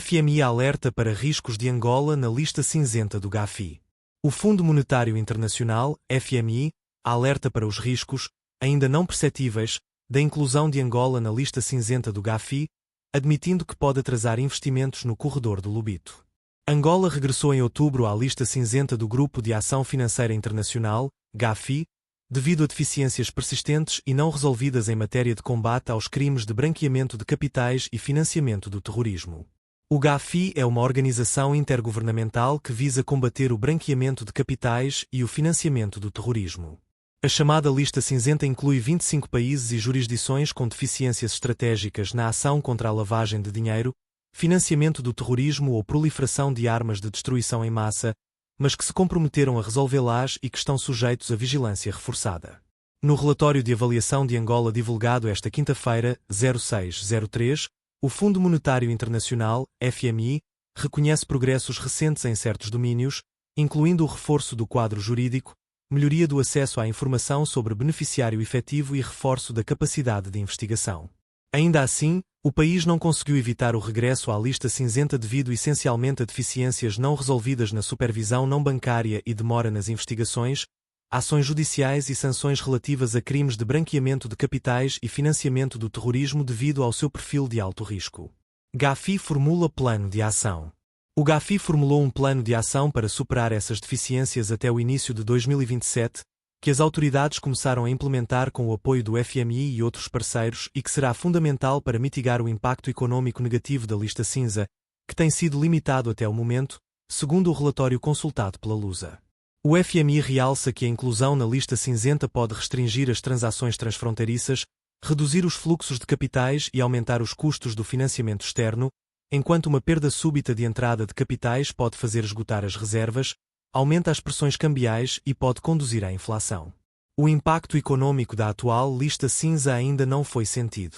FMI alerta para riscos de Angola na lista cinzenta do Gafi. O Fundo Monetário Internacional, FMI, alerta para os riscos, ainda não perceptíveis, da inclusão de Angola na lista cinzenta do Gafi, admitindo que pode atrasar investimentos no corredor do Lobito. Angola regressou em outubro à lista cinzenta do Grupo de Ação Financeira Internacional, Gafi, devido a deficiências persistentes e não resolvidas em matéria de combate aos crimes de branqueamento de capitais e financiamento do terrorismo. O Gafi é uma organização intergovernamental que visa combater o branqueamento de capitais e o financiamento do terrorismo. A chamada lista cinzenta inclui 25 países e jurisdições com deficiências estratégicas na ação contra a lavagem de dinheiro, financiamento do terrorismo ou proliferação de armas de destruição em massa, mas que se comprometeram a resolvê-las e que estão sujeitos a vigilância reforçada. No relatório de avaliação de Angola divulgado esta quinta-feira, 06/03, o Fundo Monetário Internacional, FMI, reconhece progressos recentes em certos domínios, incluindo o reforço do quadro jurídico, melhoria do acesso à informação sobre beneficiário efetivo e reforço da capacidade de investigação. Ainda assim, o país não conseguiu evitar o regresso à lista cinzenta devido essencialmente a deficiências não resolvidas na supervisão não bancária e demora nas investigações, ações judiciais e sanções relativas a crimes de branqueamento de capitais e financiamento do terrorismo devido ao seu perfil de alto risco. Gafi formula plano de ação. O Gafi formulou um plano de ação para superar essas deficiências até o início de 2027, que as autoridades começaram a implementar com o apoio do FMI e outros parceiros e que será fundamental para mitigar o impacto econômico negativo da lista cinza, que tem sido limitado até o momento, segundo o relatório consultado pela Lusa. O FMI realça que a inclusão na lista cinzenta pode restringir as transações transfronteiriças, reduzir os fluxos de capitais e aumentar os custos do financiamento externo, enquanto uma perda súbita de entrada de capitais pode fazer esgotar as reservas, aumenta as pressões cambiais e pode conduzir à inflação. O impacto econômico da atual lista cinza ainda não foi sentido.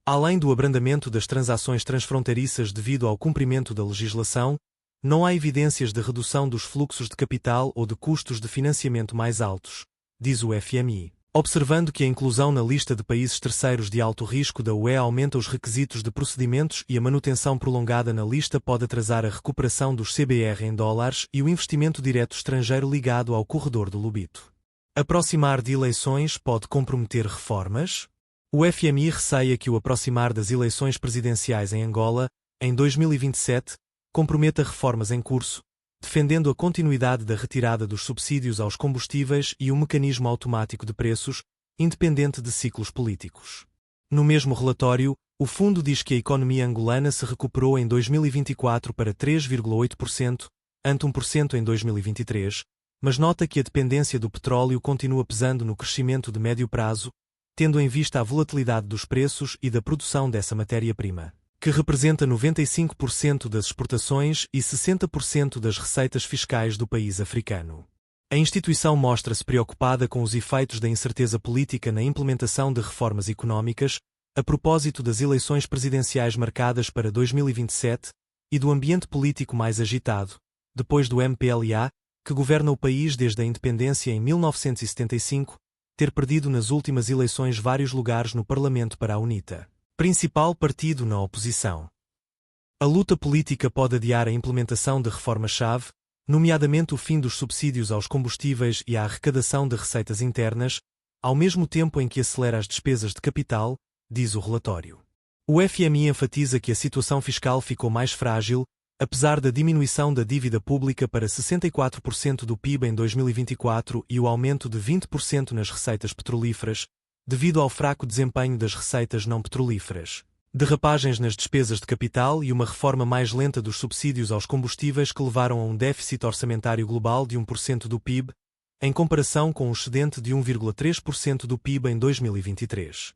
Além do abrandamento das transações transfronteiriças devido ao cumprimento da legislação, não há evidências de redução dos fluxos de capital ou de custos de financiamento mais altos, diz o FMI. Observando que a inclusão na lista de países terceiros de alto risco da UE aumenta os requisitos de procedimentos e a manutenção prolongada na lista pode atrasar a recuperação dos CBR em dólares e o investimento direto estrangeiro ligado ao corredor do Lobito. Aproximar de eleições pode comprometer reformas? O FMI receia que o aproximar das eleições presidenciais em Angola, em 2027, comprometa reformas em curso, defendendo a continuidade da retirada dos subsídios aos combustíveis e um mecanismo automático de preços, independente de ciclos políticos. No mesmo relatório, o fundo diz que a economia angolana se recuperou em 2024 para 3,8%, ante 1% em 2023, mas nota que a dependência do petróleo continua pesando no crescimento de médio prazo, tendo em vista a volatilidade dos preços e da produção dessa matéria-prima, que representa 95% das exportações e 60% das receitas fiscais do país africano. A instituição mostra-se preocupada com os efeitos da incerteza política na implementação de reformas económicas, a propósito das eleições presidenciais marcadas para 2027 e do ambiente político mais agitado, depois do MPLA, que governa o país desde a independência em 1975, ter perdido nas últimas eleições vários lugares no Parlamento para a UNITA, principal partido na oposição. A luta política pode adiar a implementação de reformas-chave, nomeadamente o fim dos subsídios aos combustíveis e a arrecadação de receitas internas, ao mesmo tempo em que acelera as despesas de capital, diz o relatório. O FMI enfatiza que a situação fiscal ficou mais frágil, apesar da diminuição da dívida pública para 64% do PIB em 2024 e o aumento de 20% nas receitas petrolíferas, devido ao fraco desempenho das receitas não petrolíferas, derrapagens nas despesas de capital e uma reforma mais lenta dos subsídios aos combustíveis que levaram a um déficit orçamentário global de 1% do PIB, em comparação com um excedente de 1,3% do PIB em 2023.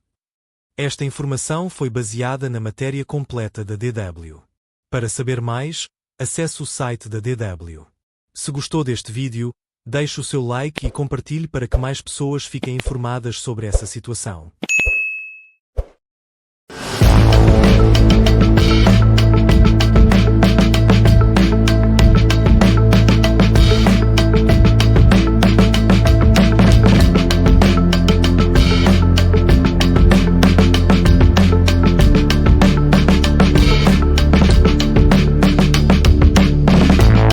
Esta informação foi baseada na matéria completa da DW. Para saber mais, acesse o site da DW. Se gostou deste vídeo, deixe o seu like e compartilhe para que mais pessoas fiquem informadas sobre essa situação.